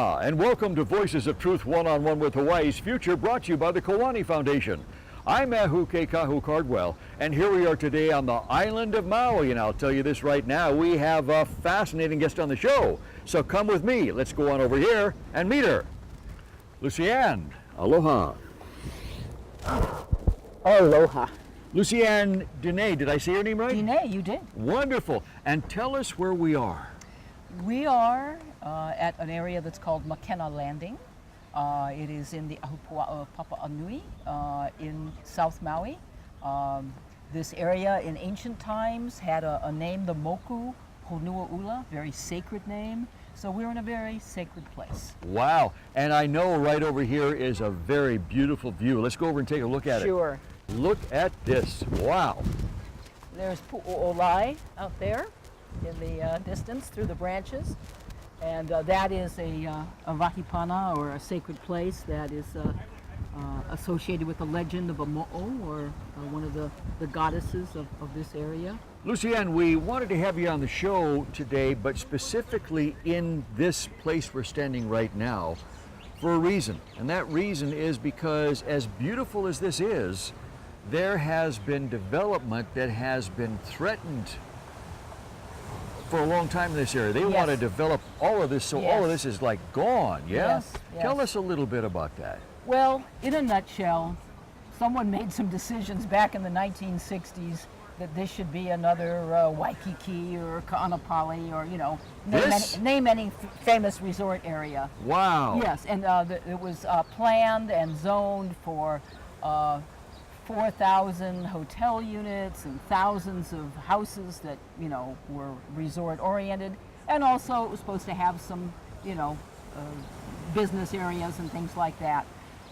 Aloha and welcome to Voices of Truth One-on-One with Hawaii's Future, brought to you by the Kiwani Foundation. I'm Ahu Keikahu Cardwell, and here we are today on the island of Maui, and I'll tell you this right now, we have a fascinating guest on the show. So come with me, let's go on over here and meet her. Lucienne, aloha. Aloha. Lucienne deNaie, did I say your name right? deNaie, you did. Wonderful, and tell us where we are. We are at an area that's called Makena Landing. It is in the Ahupua'a of Papaʻanui in South Maui. This area in ancient times had a name, the Moku Honuaula, very sacred name. So we're in a very sacred place. Wow, and I know right over here is a very beautiful view. Let's go over and take a look at it. Sure. Look at this, wow. There's Pu'u'olai out there in the distance through the branches. And that is a vahipana, or a sacred place that is associated with the legend of a mo'o, or one of the goddesses of this area. Lucienne, we wanted to have you on the show today, but specifically in this place we're standing right now for a reason. And that reason is because, as beautiful as this is, there has been development that has been threatened for a long time in this area. They want to develop all of this, so all of this is like gone, yeah? Yes, yes. Tell us a little bit about that. Well, in a nutshell, someone made some decisions back in the 1960s that this should be another Waikiki or Ka'anapali, or, you know, name any famous resort area. Wow. Yes, and it was planned and zoned for 4,000 hotel units and thousands of houses that, you know, were resort oriented. And also it was supposed to have some, you know, business areas and things like that.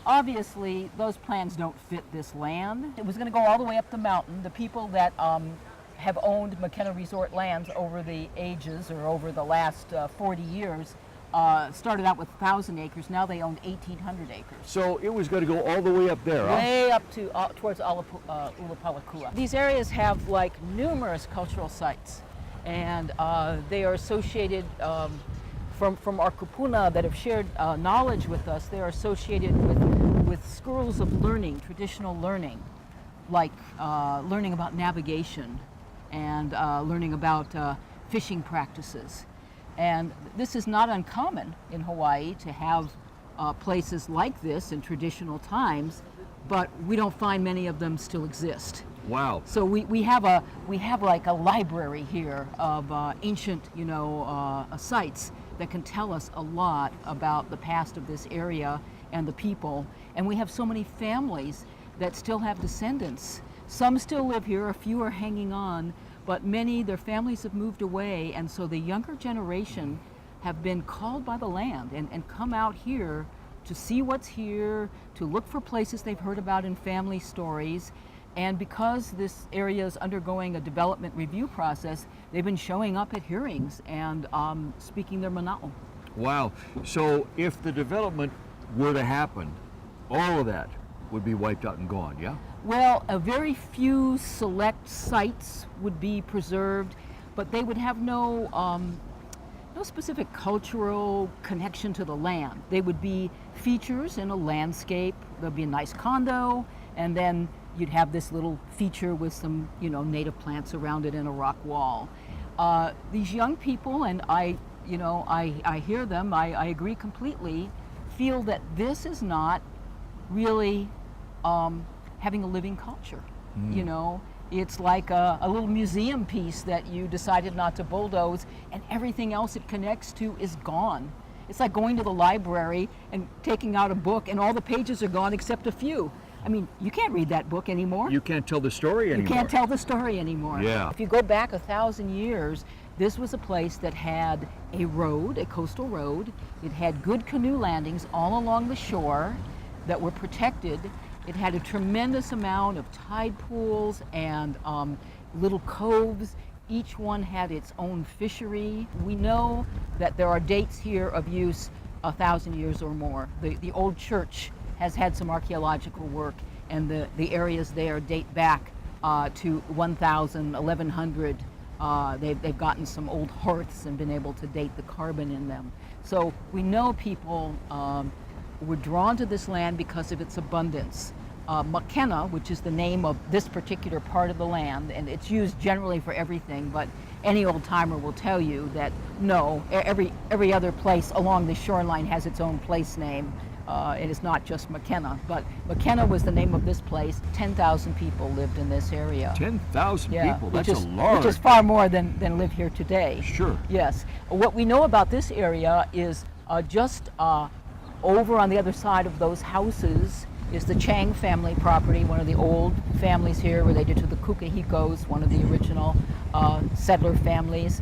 Obviously, those plans don't fit this land. It was going to go all the way up the mountain. The people that have owned Makena Resort lands over the ages, or over the last 40 years, started out with 1,000 acres. Now they own 1,800 acres. So it was going to go all the way up there, huh? Way up to towards Ulapalakua. These areas have like numerous cultural sites, and they are associated from our kupuna that have shared knowledge with us. They are associated with schools of learning, traditional learning, like learning about navigation and learning about fishing practices. And this is not uncommon in Hawaii to have places like this in traditional times, but we don't find many of them still exist. Wow. So we have like a library here of ancient, you know, sites that can tell us a lot about the past of this area and the people. And we have so many families that still have descendants. Some still live here, a few are hanging on, but many, their families have moved away, and so the younger generation have been called by the land and come out here to see what's here, to look for places they've heard about in family stories. And because this area is undergoing a development review process, they've been showing up at hearings and speaking their mana'o. Wow. So if the development were to happen, all of that would be wiped out and gone, yeah? Well, a very few select sites would be preserved, but they would have no specific cultural connection to the land. They would be features in a landscape. There'd be a nice condo, and then you'd have this little feature with some, you know, native plants around it and a rock wall. These young people, and I hear them, I agree completely, feel that this is not really having a living culture. You know, it's like a little museum piece that you decided not to bulldoze, and everything else it connects to is gone. It's like going to the library and taking out a book and all the pages are gone except a few. I mean, you can't read that book anymore. You can't tell the story anymore. You can't tell the story anymore. Yeah. If you go back 1,000 years, this was a place that had a road, a coastal road. It had good canoe landings all along the shore that were protected. It had a tremendous amount of tide pools and little coves. Each one had its own fishery. We know that there are dates here of use 1,000 years or more. The old church has had some archaeological work, and the areas there date back to 1,000, 1,100. They've gotten some old hearths and been able to date the carbon in them. So we know people were drawn to this land because of its abundance. McKenna, which is the name of this particular part of the land, and it's used generally for everything, but any old timer will tell you that no, every other place along the shoreline has its own place name. It is not just McKenna, but McKenna was the name of this place. 10,000 people lived in this area. 10,000 people, that's which is, a large. Which is far more than live here today. Sure. Yes. What we know about this area is just over on the other side of those houses is the Chang family property, one of the old families here related to the Kukahikos, one of the original settler families.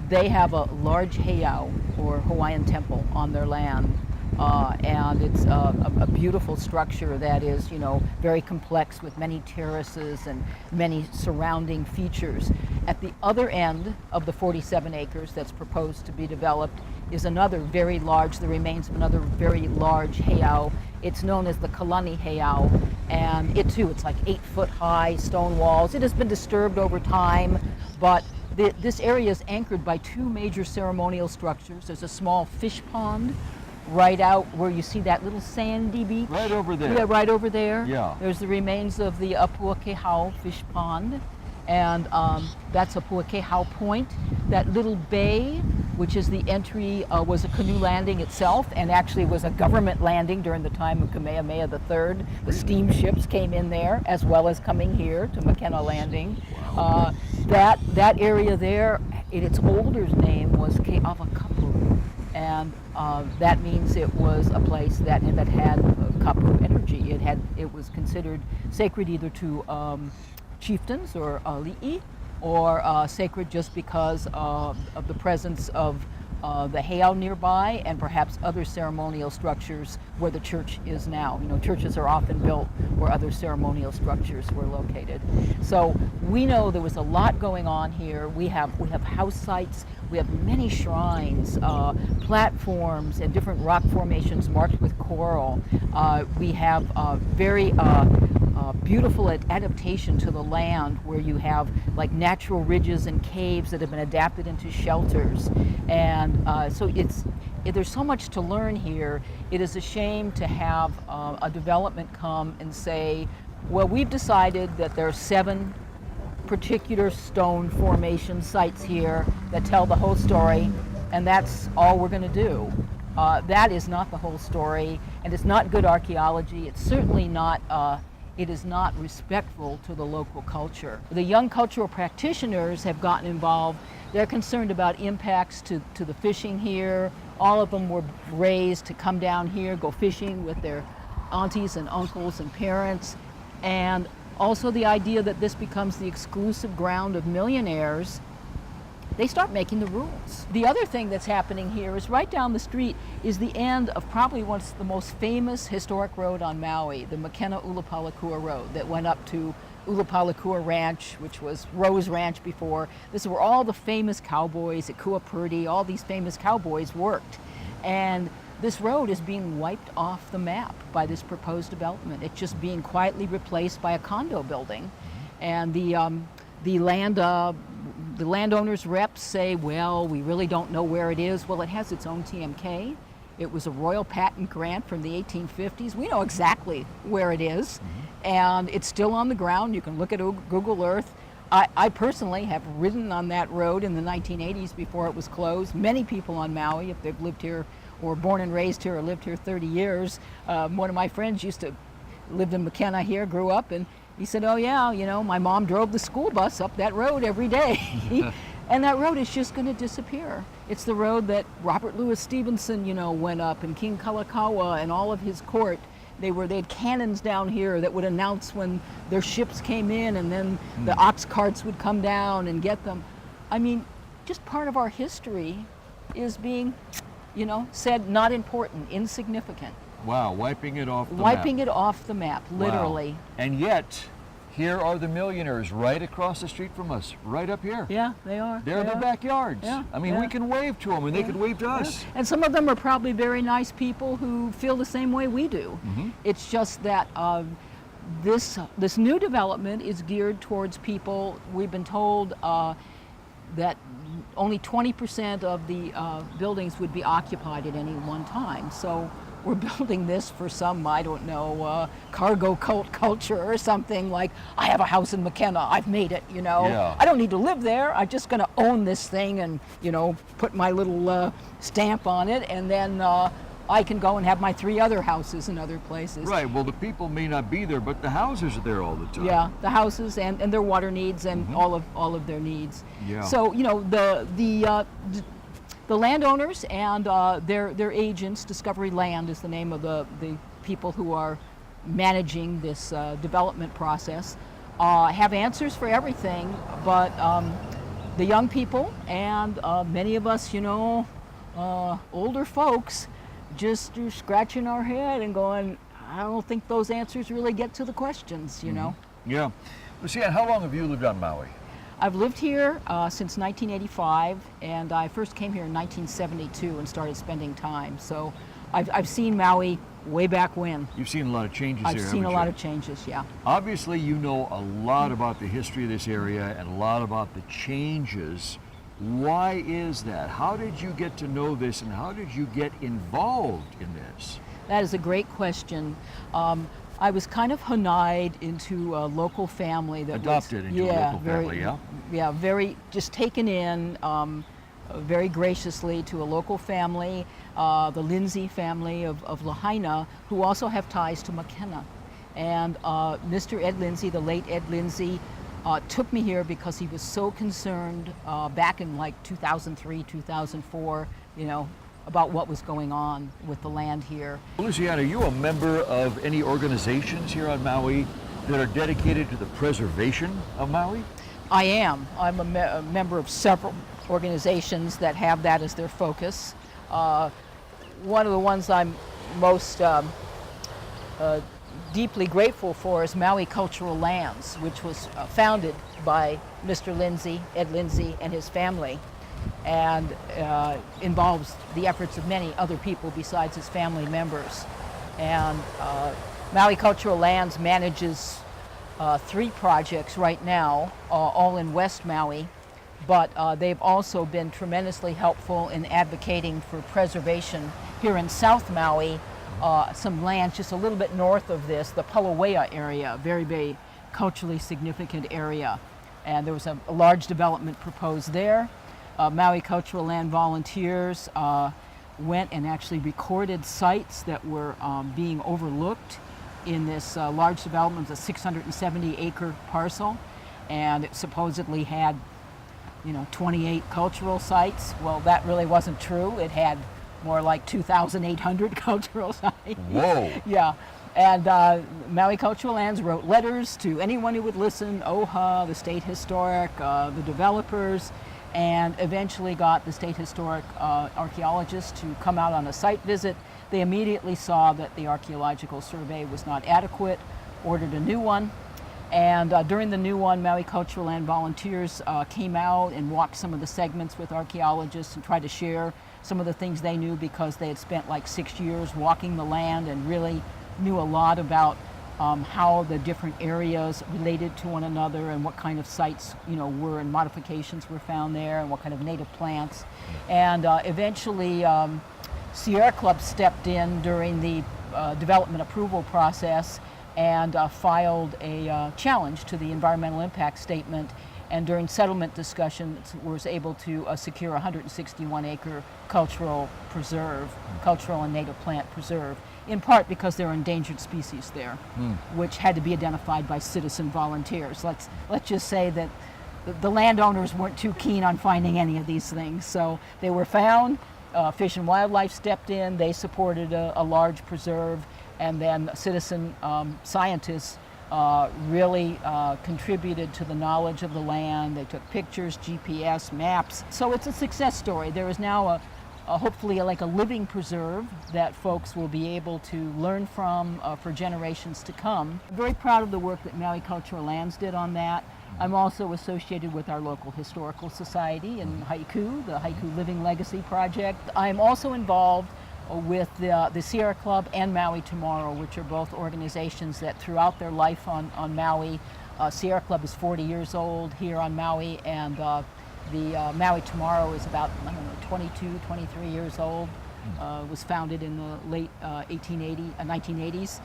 They have a large heiau, or Hawaiian temple, on their land. And it's a beautiful structure that is, very complex with many terraces and many surrounding features. At the other end of the 47 acres that's proposed to be developed is another very large, the remains of another very large heiau. It's known as the Kalani Heiau, and it too, it's like 8-foot high stone walls. It has been disturbed over time, but this area is anchored by two major ceremonial structures. There's a small fish pond right out where you see that little sandy beach. Right over there. Yeah, right over there. Yeah. There's the remains of the Apuakehau fish pond, and that's Apuakehau Point. That little bay, which is the entry, was a canoe landing itself, and actually was a government landing during the time of Kamehameha III. The steamships came in there, as well as coming here to McKenna Landing. Wow. That area there, its older name was Ke'awakapu, and that means it was a place that had kapu energy. It was considered sacred either to chieftains or li'i, or sacred just because of the presence of the heiau nearby, and perhaps other ceremonial structures where the church is now. Churches are often built where other ceremonial structures were located. So we know there was a lot going on here. We have house sites, we have many shrines, platforms, and different rock formations marked with coral. We have very beautiful adaptation to the land, where you have like natural ridges and caves that have been adapted into shelters, and so there's so much to learn here. It is a shame to have a development come and say, well, we've decided that there are 7 particular stone formation sites here that tell the whole story, and that's all we're going to do. That is not the whole story, and it's not good archaeology. It's certainly not it is not respectful to the local culture. The young cultural practitioners have gotten involved. They're concerned about impacts to the fishing here. All of them were raised to come down here, go fishing with their aunties and uncles and parents. And also the idea that this becomes the exclusive ground of millionaires. They start making the rules. The other thing that's happening here is right down the street is the end of probably what's the most famous historic road on Maui, the Makena-Ulapalakua Road that went up to Ulapalakua Ranch, which was Rose Ranch before. This is where all the famous cowboys at Kuapurdi, all these famous cowboys worked. And this road is being wiped off the map by this proposed development. It's just being quietly replaced by a condo building. And the landowners' reps say, well, we really don't know where it is. Well, it has its own TMK. It was a royal patent grant from the 1850s. We know exactly where it is, and it's still on the ground. You can look at Google Earth. I personally have ridden on that road in the 1980s before it was closed. Many people on Maui, if they've lived here or born and raised here or lived here 30 years, one of my friends lived in McKenna here, grew up, and he said, oh yeah, my mom drove the school bus up that road every day. And that road is just going to disappear. It's the road that Robert Louis Stevenson, went up, and King Kalakaua and all of his court. They had cannons down here that would announce when their ships came in, and then the ox carts would come down and get them. I mean, just part of our history is being, said not important, insignificant. Wow, wiping it off the map. Wiping it off the map, literally. Wow. And yet, here are the millionaires right across the street from us, right up here. Yeah, they are. They're in their backyards. Yeah, I mean, we can wave to them, and they could wave to us. Yeah. And some of them are probably very nice people who feel the same way we do. It's just that this new development is geared towards people. We've been told that only 20% of the buildings would be occupied at any one time. So we're building this for some, I don't know, cargo cult culture or something like, I have a house in McKenna, I've made it, you know. Yeah. I don't need to live there, I'm just gonna own this thing and, you know, put my little stamp on it, and then I can go and have my 3 other houses in other places. Right, well, the people may not be there, but the houses are there all the time. Yeah, the houses and their water needs and all of their needs. Yeah. So, you know, the landowners and their agents, Discovery Land is the name of the people who are managing this development process, have answers for everything, but the young people and many of us, you know, older folks, just are scratching our head and going, I don't think those answers really get to the questions, you know. Yeah. Lucienne, how long have you lived on Maui? I've lived here since 1985, and I first came here in 1972 and started spending time. So I've seen Maui way back when. You've seen a lot of changes here, I've seen a haven't lot you? of changes, yeah. Obviously, you know a lot about the history of this area and a lot about the changes. Why is that? How did you get to know this, and how did you get involved in this? That is a great question. I was kind of hanai'd into a local family that Adopted was, into a local very, family, yeah? Yeah, very, just taken in very graciously to a local family, the Lindsay family of Lahaina, who also have ties to McKenna. And Mr. Ed Lindsay, the late Ed Lindsay, took me here because he was so concerned back in like 2003, 2004, you know, about what was going on with the land here. Lucienne, are you a member of any organizations here on Maui that are dedicated to the preservation of Maui? I am. I'm a member of several organizations that have that as their focus. One of the ones I'm most deeply grateful for is Maui Cultural Lands, which was founded by Mr. Lindsay, Ed Lindsay, and his family, and involves the efforts of many other people besides his family members. And Maui Cultural Lands manages 3 projects right now, all in West Maui, but they've also been tremendously helpful in advocating for preservation here in South Maui, some land just a little bit north of this, the Palawea area, very, very culturally significant area. And there was a large development proposed there. Maui Cultural Land volunteers went and actually recorded sites that were being overlooked in this large development. It was a 670-acre parcel, and it supposedly had, you know, 28 cultural sites. Well, that really wasn't true. It had more like 2,800 cultural sites. Whoa. Yeah. And Maui Cultural Lands wrote letters to anyone who would listen, OHA, the State Historic, the developers, and eventually got the State Historic archaeologists to come out on a site visit. They immediately saw that the archaeological survey was not adequate, ordered a new one, and during the new one, Maui Cultural Land volunteers came out and walked some of the segments with archaeologists and tried to share some of the things they knew, because they had spent like 6 years walking the land and really knew a lot about how the different areas related to one another and what kind of sites, you know, were and modifications were found there and what kind of native plants. And eventually Sierra Club stepped in during the development approval process and filed a challenge to the environmental impact statement, and during settlement discussions was able to secure a 161-acre cultural preserve, cultural and native plant preserve, in part because there are endangered species there, which had to be identified by citizen volunteers. Let's just say that the landowners weren't too keen on finding any of these things, so they were found. Fish and Wildlife stepped in, they supported a large preserve, and then citizen scientists really contributed to the knowledge of the land. They took pictures, GPS, maps. So it's a success story. There is now hopefully like a living preserve that folks will be able to learn from for generations to come. I'm very proud of the work that Maui Cultural Lands did on that. I'm also associated with our local historical society in Haiku, the Haiku Living Legacy Project. I'm also involved with the Sierra Club and Maui Tomorrow, which are both organizations that throughout their life on Maui, Sierra Club is 40 years old here on Maui, and The Maui Tomorrow is about, I don't know, 22, 23 years old. Was founded in the late 1980s.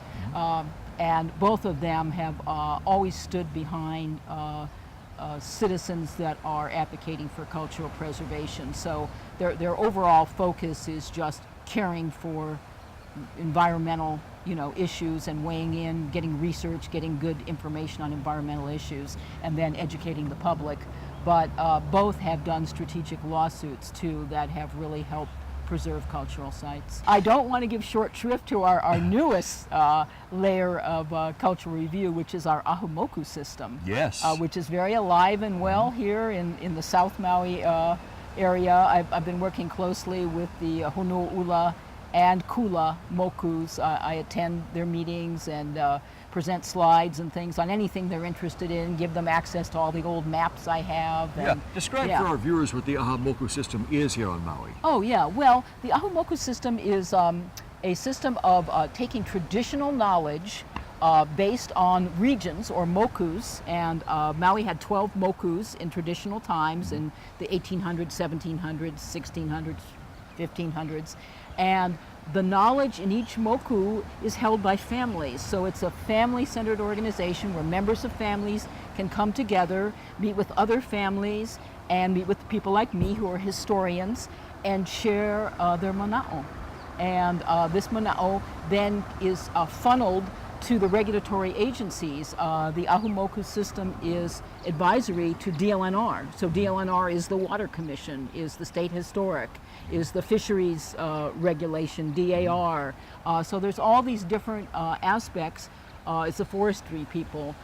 And both of them have always stood behind citizens that are advocating for cultural preservation. So their overall focus is just caring for environmental issues and weighing in, getting research, getting good information on environmental issues, and then educating the public. But both have done strategic lawsuits too that have really helped preserve cultural sites. I don't want to give short shrift to our newest layer of cultural review, which is our Ahumoku system. Yes. Which is very alive and well here in the South Maui area. I've been working closely with the Honu'ula and Kula Mokus. I attend their meetings and present slides and things on anything they're interested in, give them access to all the old maps I have. And, describe for our viewers what the Ahumoku system is here on Maui. Oh yeah, well, the Ahumoku system is a system of taking traditional knowledge based on regions or mokus, and Maui had 12 mokus in traditional times in the 1800s, 1700s, 1600s, 1500s, and the knowledge in each moku is held by families. So it's a family-centered organization where members of families can come together, meet with other families, and meet with people like me who are historians and share their mana'o. And this mana'o then is funneled to the regulatory agencies. The Ahumoku system is advisory to DLNR. So DLNR is the Water Commission, is the State Historic, is the Fisheries Regulation, DAR. So there's all these different aspects. It's the forestry people,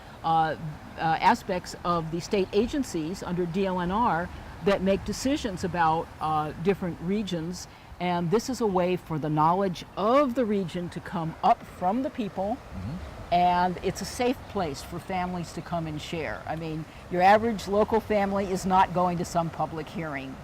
aspects of the state agencies under DLNR that make decisions about different regions. And this is a way for the knowledge of the region to come up from the people, and it's a safe place for families to come and share. I mean, your average local family is not going to some public hearing.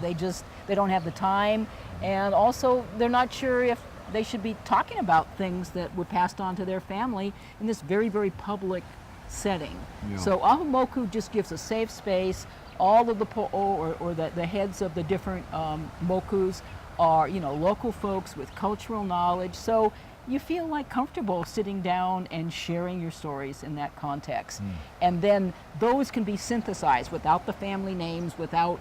They don't have the time, and also they're not sure if they should be talking about things that were passed on to their family in this very, very public setting. Yeah. So Ahumoku just gives a safe space. All of the po'o or the heads of the different mokus are local folks with cultural knowledge, so you feel like comfortable sitting down and sharing your stories in that context. And then those can be synthesized without the family names, without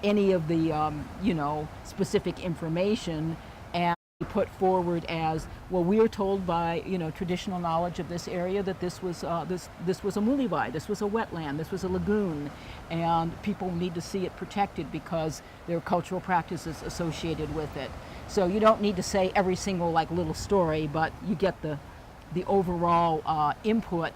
any of the specific information, and put forward as, well, we are told by traditional knowledge of this area that this was this was a mulivai, this was a wetland, this was a lagoon, and people need to see it protected because there are cultural practices associated with it. So you don't need to say every single little story, but you get the overall input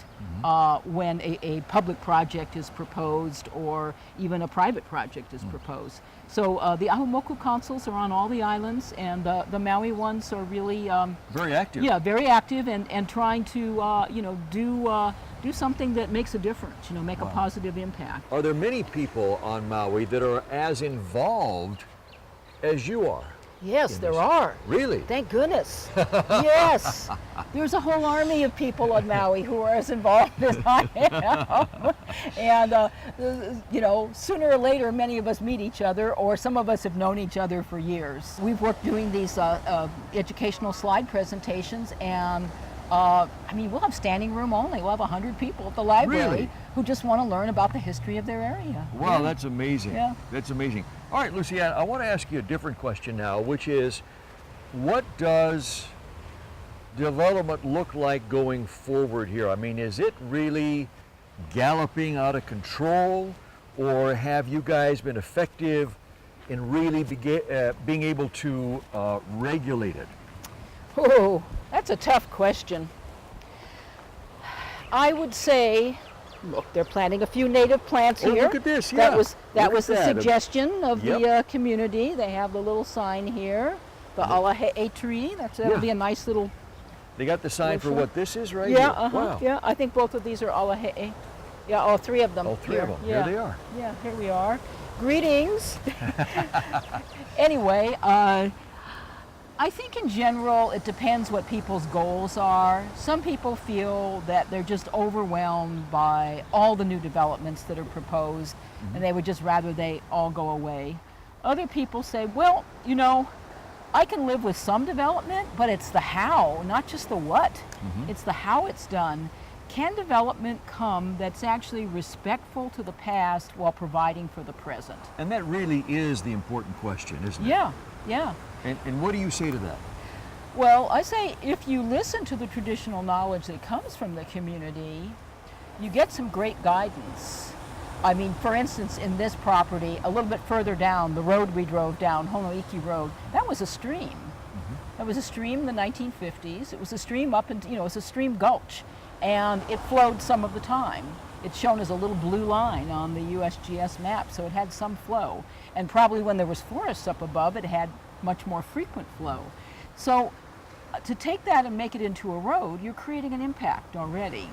when a public project is proposed or even a private project is proposed. So the Ahumoku councils are on all the islands, and the Maui ones are really very active. Yeah, very active, and trying to do something that makes a difference. Make a positive impact. Are there many people on Maui that are as involved as you are? Yes, there are. Really? Thank goodness. Yes. There's a whole army of people on Maui who are as involved as I am. And, sooner or later, many of us meet each other, or some of us have known each other for years. We've worked doing these educational slide presentations, and we'll have standing room only. We'll have 100 people at the library who just want to learn about the history of their area. Wow, that's amazing. Yeah. That's amazing. All right, Lucienne, I want to ask you a different question now, which is, what does development look like going forward here? I mean, is it really galloping out of control, or have you guys been effective in really being able to regulate it? Oh, that's a tough question. I would say, look, they're planting a few native plants here. Oh, look at this, yeah. That was the suggestion of the community. They have the little sign here, the alahe'e tree. That'll be a nice little... They got the sign for what this is right here? Yeah, wow. Yeah, I think both of these are alahe'e. Yeah, all three of them. All three of them, yeah. Here they are. Yeah, here we are. Greetings. Anyway, I think in general it depends what people's goals are. Some people feel that they're just overwhelmed by all the new developments that are proposed, and they would just rather they all go away. Other people say, well, you know, I can live with some development, but it's the how, not just the what. It's the how it's done. Can development come that's actually respectful to the past while providing for the present? And that really is the important question, isn't it? Yeah, yeah. And what do you say to that? Well, I say if you listen to the traditional knowledge that comes from the community, you get some great guidance. I mean, for instance, in this property, a little bit further down, the road we drove down, Honoiki Road, that was a stream. That was a stream in the 1950s. It was a stream up into, it was a stream gulch, and it flowed some of the time. It's shown as a little blue line on the USGS map, so it had some flow. And probably when there was forests up above, it had much more frequent flow. So to take that and make it into a road, you're creating an impact already.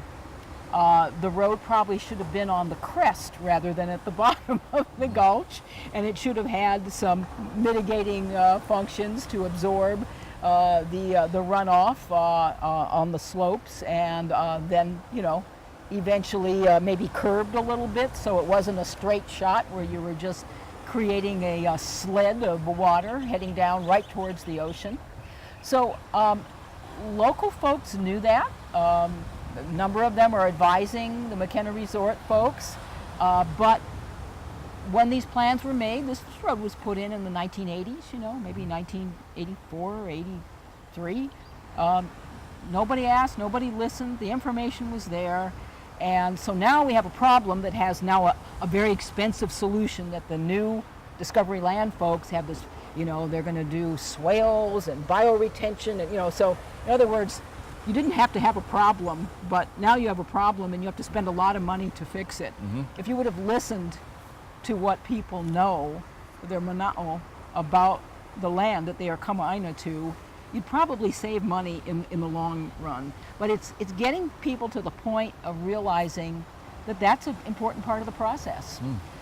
The road probably should have been on the crest rather than at the bottom of the gulch, and it should have had some mitigating functions to absorb the runoff on the slopes, and then, eventually maybe curved a little bit so it wasn't a straight shot where you were just creating a sled of water heading down right towards the ocean. So local folks knew that. A number of them are advising the McKenna Resort folks, but when these plans were made, this road was put in the 1980s, maybe 1984 or 83. Nobody asked, nobody listened, the information was there, and so now we have a problem that has now a very expensive solution that the new Discovery Land folks have this, they're going to do swales and bioretention, and so in other words, you didn't have to have a problem, but now you have a problem and you have to spend a lot of money to fix it. If you would have listened to what people know, their mana'o, about the land that they are kama'aina to, you'd probably save money in the long run. But it's getting people to the point of realizing that that's an important part of the process.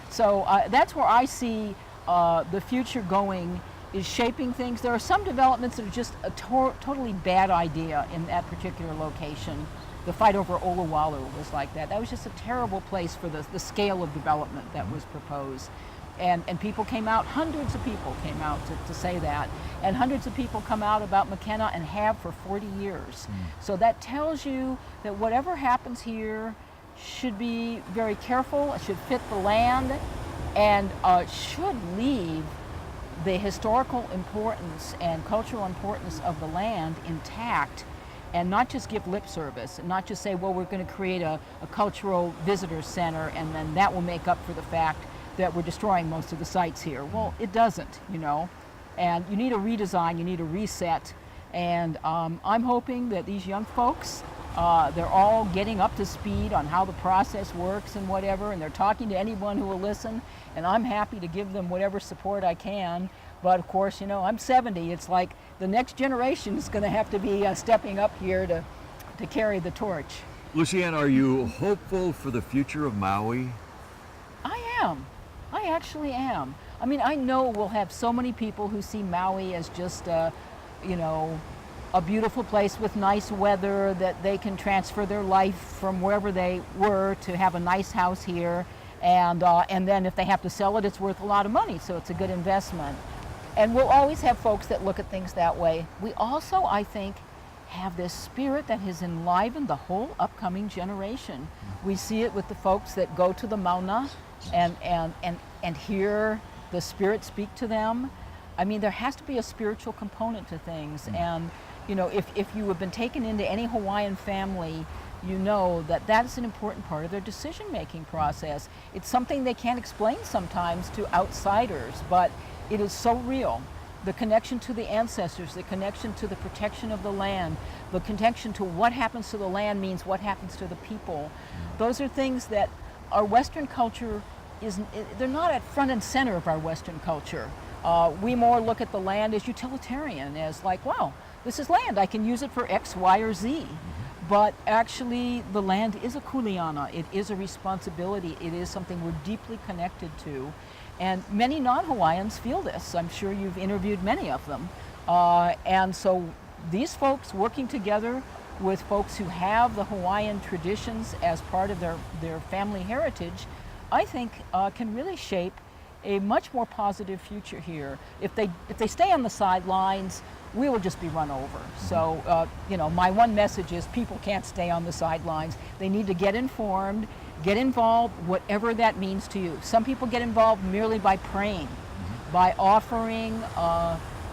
So that's where I see the future going, is shaping things. There are some developments that are just a totally bad idea in that particular location. The fight over Oluwalu was like that. That was just a terrible place for the scale of development that was proposed. And people came out, hundreds of people came out to say that. And hundreds of people come out about McKenna and have for 40 years. So that tells you that whatever happens here should be very careful, it should fit the land, and should leave the historical importance and cultural importance of the land intact, and not just give lip service, and not just say, well, we're going to create a cultural visitor center and then that will make up for the fact that we're destroying most of the sites here. Well, it doesn't, and you need a redesign, you need a reset, and I'm hoping that these young folks, they're all getting up to speed on how the process works and whatever, and they're talking to anyone who will listen, and I'm happy to give them whatever support I can. But of course, I'm 70. It's like the next generation is going to have to be stepping up here to carry the torch. Lucienne, are you hopeful for the future of Maui? I am. I actually am. I mean, I know we'll have so many people who see Maui as just a beautiful place with nice weather, that they can transfer their life from wherever they were to have a nice house here. And then if they have to sell it, it's worth a lot of money, so it's a good investment. And we'll always have folks that look at things that way. We also, I think, have this spirit that has enlivened the whole upcoming generation. We see it with the folks that go to the mauna and hear the spirit speak to them. I mean, there has to be a spiritual component to things. And, if you have been taken into any Hawaiian family, you know that that's an important part of their decision-making process. It's something they can't explain sometimes to outsiders, but it is so real. The connection to the ancestors, the connection to the protection of the land, the connection to what happens to the land means what happens to the people. Those are things that our Western culture they're not at front and center of our Western culture. We more look at the land as utilitarian, as like, wow, this is land, I can use it for X, Y, or Z. But actually, the land is a kuleana. It is a responsibility. It is something we're deeply connected to. And many non-Hawaiians feel this. I'm sure you've interviewed many of them. And so these folks working together with folks who have the Hawaiian traditions as part of their family heritage, I think can really shape a much more positive future here. If they stay on the sidelines, we will just be run over. So, you know, my one message is people can't stay on the sidelines. They need to get informed, get involved, whatever that means to you. Some people get involved merely by praying, by offering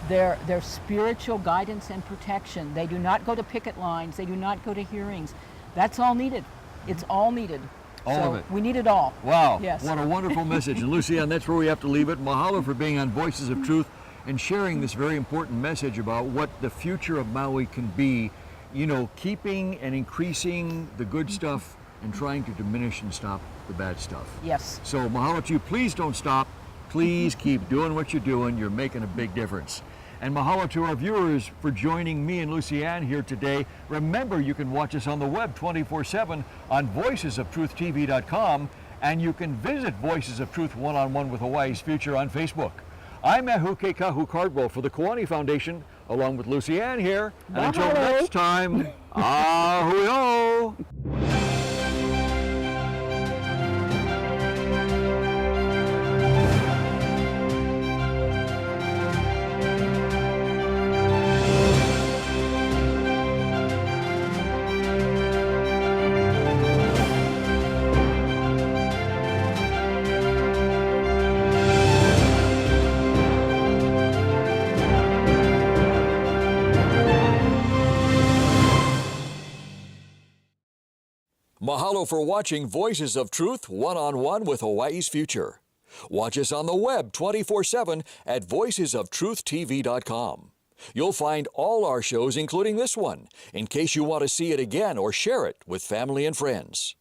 their spiritual guidance and protection. They do not go to picket lines. They do not go to hearings. That's all needed. It's all needed. All of it. We need it all. Wow, Yes. what a wonderful message. And Lucienne, that's where we have to leave it. Mahalo for being on Voices of Truth and sharing this very important message about what the future of Maui can be, you know, keeping and increasing the good stuff and trying to diminish and stop the bad stuff. Yes. So mahalo to you. Please don't stop. Please keep doing what you're doing. You're making a big difference. And mahalo to our viewers for joining me and Lucienne here today. Remember, you can watch us on the web 24/7 on voicesoftruth.tv.com, and you can visit Voices of Truth One-on-One with Hawaii's Future on Facebook. I'm Ehu Keikahu Cardwell for the Kiwani Foundation, along with Lucienne here. And until Mahalo. next time, ahui Mahalo for watching Voices of Truth One-on-One with Hawaii's Future. Watch us on the web 24/7 at voicesoftruth.tv.com. You'll find all our shows, including this one, in case you want to see it again or share it with family and friends.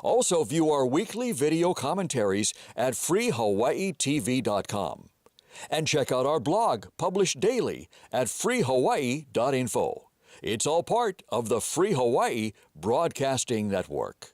Also view our weekly video commentaries at freehawaiitv.com. And check out our blog, published daily, at freehawaii.info. It's all part of the Free Hawaii Broadcasting Network.